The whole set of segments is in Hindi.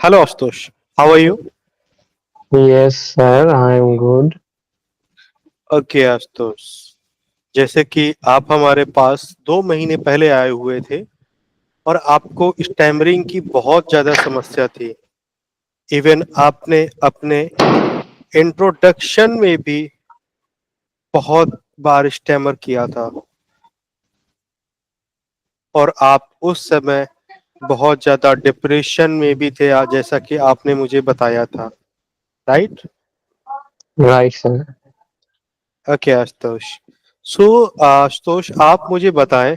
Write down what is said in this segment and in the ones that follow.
Hello, Astosh. How are you? Yes, sir, I am good. Okay Ashutosh, जैसे कि आप हमारे पास 2 महीने पहले आए हुए थे और आपको स्टैमरिंग की बहुत ज्यादा समस्या थी। इवन आपने अपने इंट्रोडक्शन में भी बहुत बार स्टैमर किया था और आप उस समय बहुत ज्यादा डिप्रेशन में भी थे, जैसा कि आपने मुझे बताया था, right? Right, sir. Okay Ashutosh. So Ashutosh, आप मुझे बताएं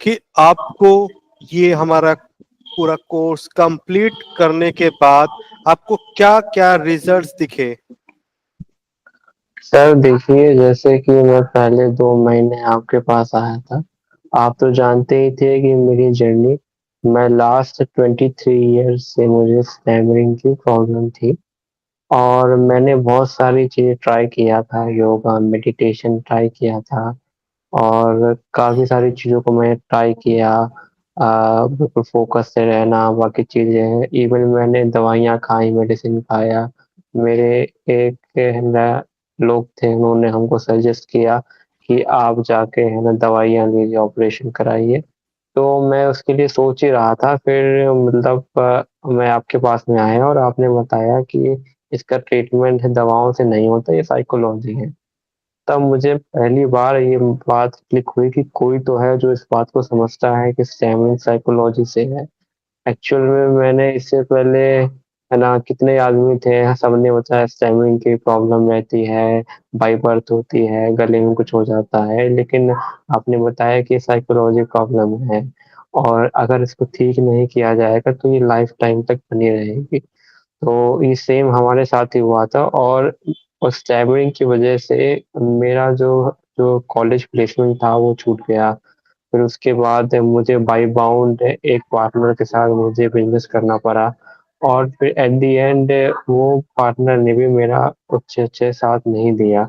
कि आपको ये हमारा पूरा कोर्स कंप्लीट करने के बाद आपको क्या-क्या रिजल्ट्स दिखे? सर देखिए, जैसे कि मैं पहले 2 महीने आपके पास आया था। आप तो जानते ही थे कि मेरी जर्नी मैं लास्ट 23 ईयर्स से मुझे स्टैमरिंग की प्रॉब्लम थी और मैंने बहुत सारी चीज़ें ट्राई किया था, योगा, मेडिटेशन ट्राई किया था और काफ़ी सारी चीज़ों को मैंने ट्राई किया। बिल्कुल फ़ोकस से रहना, बाकी चीज़ें इवन मैंने दवाइयाँ खाई, मेडिसिन खाया। मेरे एक है ना लोग थे, उन्होंने हमको सजेस्ट किया कि आप जाके है ना दवाइयाँ लीजिए, ऑपरेशन कराइए। तो मैं उसके लिए सोच ही रहा था, फिर मतलब मैं आपके पास में आया और आपने बताया कि इसका ट्रीटमेंट है दवाओं से नहीं होता, ये साइकोलॉजी है। तब मुझे पहली बार ये बात क्लिक हुई कि कोई तो है जो इस बात को समझता है कि स्टैमरिंग साइकोलॉजी से है। एक्चुअल में मैंने इससे पहले है ना कितने आदमी थे, सबने बताया स्टैमरिंग की प्रॉब्लम रहती है, बाई बर्थ होती है, गले में कुछ हो जाता है, लेकिन आपने बताया कि साइकोलॉजी प्रॉब्लम है और अगर इसको ठीक नहीं किया जाएगा तो ये लाइफ टाइम तक बनी रहेगी। तो ये सेम हमारे साथ ही हुआ था और उस स्टैमरिंग की वजह से मेरा जो जो कॉलेज प्लेसमेंट था वो छूट गया। फिर उसके बाद मुझे बाई बाउंड एक पार्टनर के साथ मुझे बिज़नेस करना पड़ा और फिर एट द एंड वो पार्टनर ने भी मेरा अच्छे-अच्छे साथ नहीं दिया।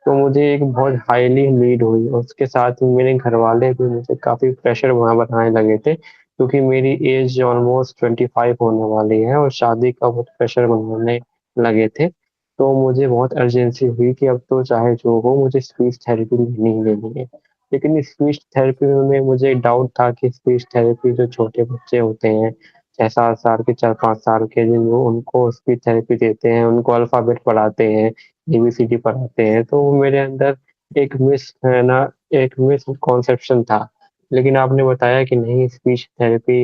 तो मुझे एक बहुत हाईली नीड हुई और उसके साथ ही मेरे घरवाले भी मुझे काफ़ी प्रेशर वहाँ बनाने लगे थे क्योंकि मेरी एज ऑलमोस्ट 25 होने वाली है और शादी का बहुत प्रेशर बनाने लगे थे। तो मुझे बहुत अर्जेंसी हुई कि अब तो चाहे जो हो मुझे स्पीच थेरेपी लेनी ही लेनी है। लेकिन स्पीच थेरेपी में मुझे डाउट था कि स्पीच थेरेपी जो छोटे बच्चे होते हैं 6-7 साल के 4-5 साल के जिन वो उनको स्पीच थेरेपी देते हैं, उनको अल्फ़ाबेट पढ़ाते हैं, एबीसीडी पढ़ाते हैं, तो वो मेरे अंदर एक मिस है ना एक मिसकॉन्सेप्शन था। लेकिन आपने बताया कि नहीं स्पीच थेरेपी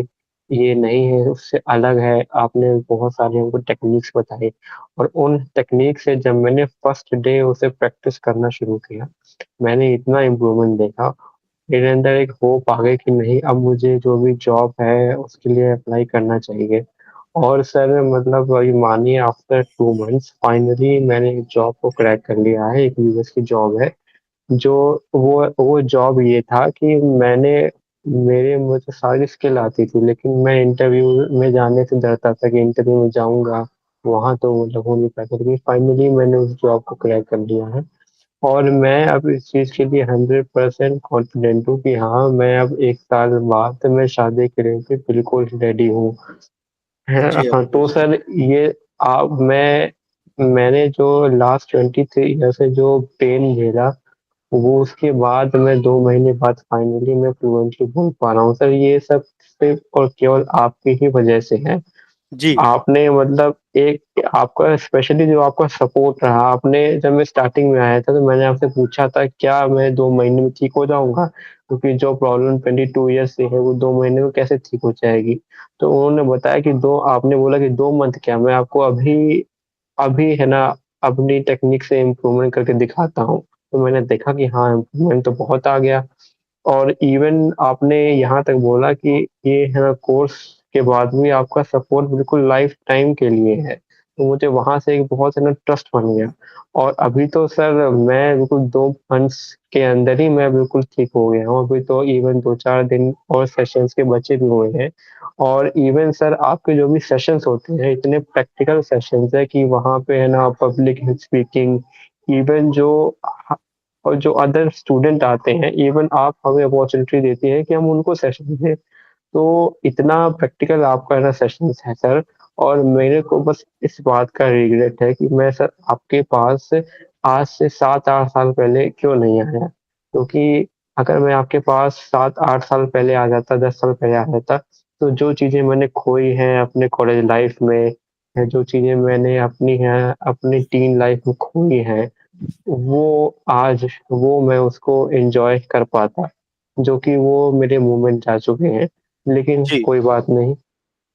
ये नहीं है, उससे अलग है। आपने बहुत सारी हमको टेक्निक्स बताई और उन टेक्निक से जब मैंने फर्स्ट डे उसे प्रैक्टिस करना शुरू किया, मैंने इतना इम्प्रूवमेंट देखा, मेरे अंदर एक होप आ गई कि नहीं अब मुझे जो भी जॉब है उसके लिए अप्लाई करना चाहिए। और सर मतलब वही मानिए आफ्टर 2 मंथ्स फाइनली मैंने एक जॉब को क्रैक कर लिया है, एक यूएस की जॉब है। जो वो जॉब ये था कि मेरे मुझे सारी स्किल आती थी लेकिन मैं इंटरव्यू में जाने से डरता था कि इंटरव्यू में जाऊँगा, वहाँ तो मतलब हो नहीं पाएगा लेकिन फाइनली मैंने उस जॉब को क्रैक कर लिया है। और मैं अब इस चीज़ के लिए 100% कॉन्फिडेंट हूँ कि हाँ, मैं अब 1 साल बाद मैं शादी के लिए बिल्कुल रेडी हूँ। जी हाँ, तो आशुतोष। सर ये आप मैंने जो लास्ट 23 ईयर से जो पेन झेला, वो उसके बाद मैं 2 महीने बाद फाइनली मैं फ्लुएंटली बोल पा रहा हूँ। सर ये सब सिर्फ़ और केवल आपकी ही वजह से है। जी। आपने मतलब एक आपका स्पेशली जो आपका सपोर्ट रहा, आपने जब मैं स्टार्टिंग में आया था तो मैंने आपसे पूछा था क्या मैं 2 महीने में ठीक हो जाऊँगा? क्योंकि जो प्रॉब्लम 22 ईयर्स से है वो 2 महीने में कैसे ठीक हो जाएगी? तो उन्होंने बताया कि 2 आपने बोला कि 2 मंथ क्या मैं आपको अभी अभी है ना अपनी टेक्निक से इम्प्रूवमेंट करके दिखाता हूँ। तो मैंने देखा कि हाँ, इम्प्रूवमेंट तो बहुत आ गया। और इवन आपने यहाँ तक बोला कि ये है ना कोर्स के बाद भी आपका सपोर्ट बिल्कुल लाइफ टाइम के लिए है। तो मुझे वहाँ से एक बहुत है ना ट्रस्ट बन गया और अभी तो सर मैं बिल्कुल 2 मंथ्स के अंदर ही मैं बिल्कुल ठीक हो गया हूँ। अभी तो इवन 2-4 दिन और सेशंस के बचे भी हुए हैं और इवन सर आपके जो भी सेशंस होते हैं इतने प्रैक्टिकल सेशंस हैं कि वहाँ पे है ना पब्लिक स्पीकिंग इवन और जो अदर स्टूडेंट आते हैं, इवन आप हमें अपॉर्च्युनिटी देती हैं कि हम उनको सेशन दें। तो इतना प्रैक्टिकल आपका ना सेशंस है सर और मेरे को बस इस बात का रिग्रेट है कि मैं सर आपके पास आज से 7-8 साल पहले क्यों नहीं आया? क्योंकि अगर मैं आपके पास 7-8 साल पहले आ जाता, 10 साल पहले आ जाता, तो जो चीज़ें मैंने खोई हैं अपने कॉलेज लाइफ़ में, या जो चीज़ें मैंने अपनी टीन लाइफ़ में खोई हैं, वो मैं उसको एन्जॉय कर पाता, जो कि वो मेरे मुँह में जा चुके हैं। लेकिन जी, कोई बात नहीं,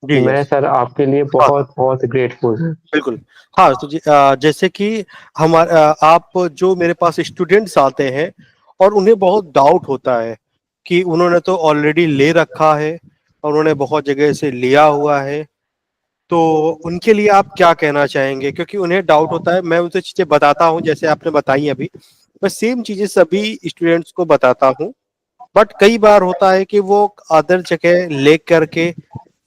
जी, मैं यस। सर आपके लिए हाँ, बहुत-बहुत ग्रेटफुल हूँ। बिल्कुल। हाँ, तो जैसे कि आप जो मेरे पास स्टूडेंट्स आते हैं और उन्हें बहुत डाउट होता है कि उन्होंने तो ऑलरेडी ले रखा है और उन्होंने बहुत जगह से लिया हुआ है, तो उनके लिए आप क्या कहना चाहेंगे? क्योंकि उन्हें डाउट होता है, मैं उसे चीज़ें बताता हूँ जैसे आपने बताई अभी, मैं सेम चीज़ें सभी स्टूडेंट्स को बताता हूँ, बट कई बार होता है कि वो अदर जगह ले करके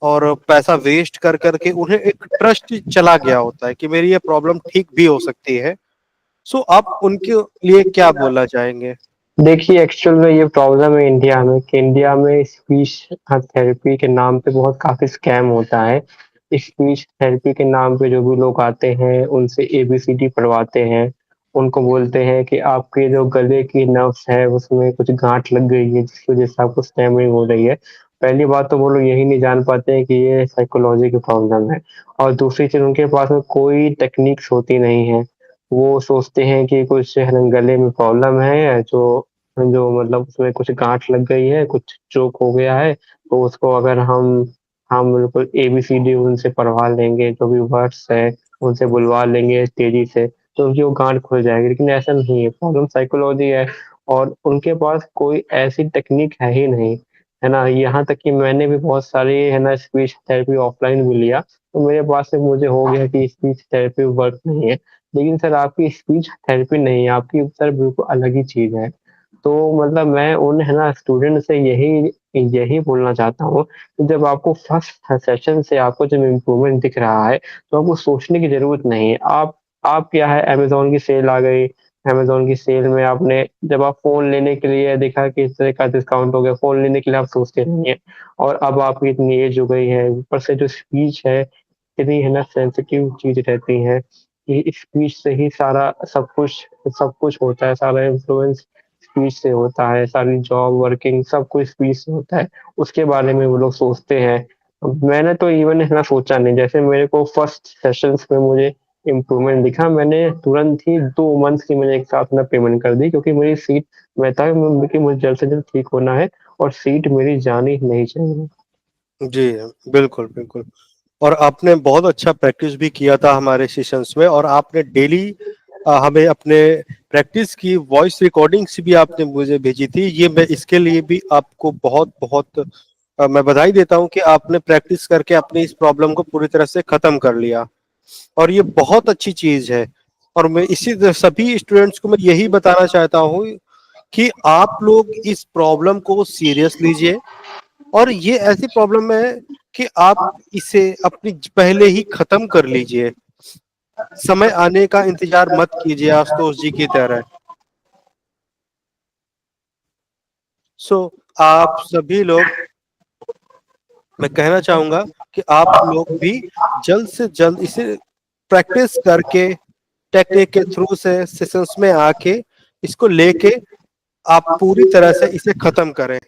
और पैसा वेस्ट कर के उन्हें एक ट्रस्ट चला गया होता है कि मेरी ये प्रॉब्लम ठीक भी हो सकती है। सो आप उनके लिए क्या बोलना चाहेंगे? देखिए, एक्चुअल में ये प्रॉब्लम है इंडिया में कि इंडिया में स्पीच थेरेपी के नाम पे बहुत काफ़ी स्कैम होता है। स्पीच थेरेपी के नाम पे जो भी लोग आते हैं, उनसे एबीसीडी पढ़वाते हैं। उनको बोलते हैं कि आपके जो गले की नर्व्स है, उसमें कुछ गाँठ लग गई है, जिसकी वज़ह से आपको स्टैमरिंग हो रही है। पहली बात तो वो लोग यही नहीं जान पाते हैं कि ये साइकोलॉजी की प्रॉब्लम है, और दूसरी चीज़ उनके पास में कोई टेक्निक्स होती नहीं है। वो सोचते हैं कि कुछ है ना गले में प्रॉब्लम है, जो जो मतलब उसमें कुछ गाँठ लग गई है, कुछ चोक हो गया है, तो उसको अगर हम बिल्कुल एबीसीडी उनसे पढ़वा लेंगे, जो भी वर्ड्स है, उनसे बुलवा लेंगे तेज़ी से, तो उनकी वो गाँठ खुल जाएगी। लेकिन ऐसा नहीं है, प्रॉब्लम साइकोलॉजी है, और उनके पास कोई ऐसी टेक्निक है ही नहीं, है ना? यहाँ तक कि मैंने भी बहुत सारी है ना स्पीच थेरेपी ऑफ़लाइन भी लिया, तो मेरे पास से मुझे हो गया कि स्पीच थेरेपी वर्क नहीं है। लेकिन सर आपकी स्पीच थेरेपी नहीं है, आपकी सर बिल्कुल अलग ही चीज़ है। तो मतलब मैं उन है ना स्टूडेंट से यही यही बोलना चाहता हूँ कि जब आपको फर्स्ट सेशन से आपको जब इम्प्रूवमेंट दिख रहा है, तो आपको सोचने की ज़रूरत नहीं है। आप क्या है, अमेज़न की सेल आ गई, अमेज़न की सेल में आपने जब आप फ़ोन लेने के लिए देखा कि इस तरह का डिस्काउंट हो गया, फ़ोन लेने के लिए आप सोचते नहीं हैं, और अब आपकी इतनी एज हो गई है, ऊपर से जो स्पीच है, इतनी है ना सेंसिटिव चीज़ रहती है कि स्पीच से ही सारा सब कुछ होता है, सारा इन्फ्लुएंस स्पीच से होता है, सारी जॉब वर्किंग सब कुछ स्पीच से होता है, उसके बारे में वो लोग सोचते हैं। मैंने तो इवन इतना सोचा नहीं, जैसे मेरे को फर्स्ट सेशंस में मुझे इम्प्रूवमेंट दिखा, मैंने तुरंत ही 2 मंथ की मैंने एक साथ में पेमेंट कर दी, क्योंकि मेरी सीट मैं था कि मुझे जल्द से जल्द ठीक होना है और सीट मेरी जानी नहीं चाहिए। जी, बिल्कुल, बिल्कुल। और आपने बहुत अच्छा प्रैक्टिस भी किया था हमारे सेशंस में और आपने डेली हमें अपने प्रैक्टिस की वॉइस रिकॉर्डिंग्स भी आपने मुझे भेजी थी। ये मैं इसके लिए भी आपको बहुत-बहुत मैं बधाई देता हूँ कि आपने प्रैक्टिस करके अपनी इस प्रॉब्लम को पूरी तरह से खत्म कर लिया और ये बहुत अच्छी चीज़ है। और मैं सभी स्टूडेंट्स को मैं यही बताना चाहता हूँ कि आप लोग इस प्रॉब्लम को सीरियस लीजिए और ये ऐसी प्रॉब्लम है कि आप इसे अपनी पहले ही खत्म कर लीजिए। समय आने का इंतज़ार मत कीजिए आशुतोष जी की तरह। सो आप सभी लोग मैं कहना चाहूँगा कि आप लोग भी जल्द से जल्द इसे प्रैक्टिस करके टेक्निक के थ्रू से सेशंस में आके इसको लेके आप पूरी तरह से इसे खत्म करें।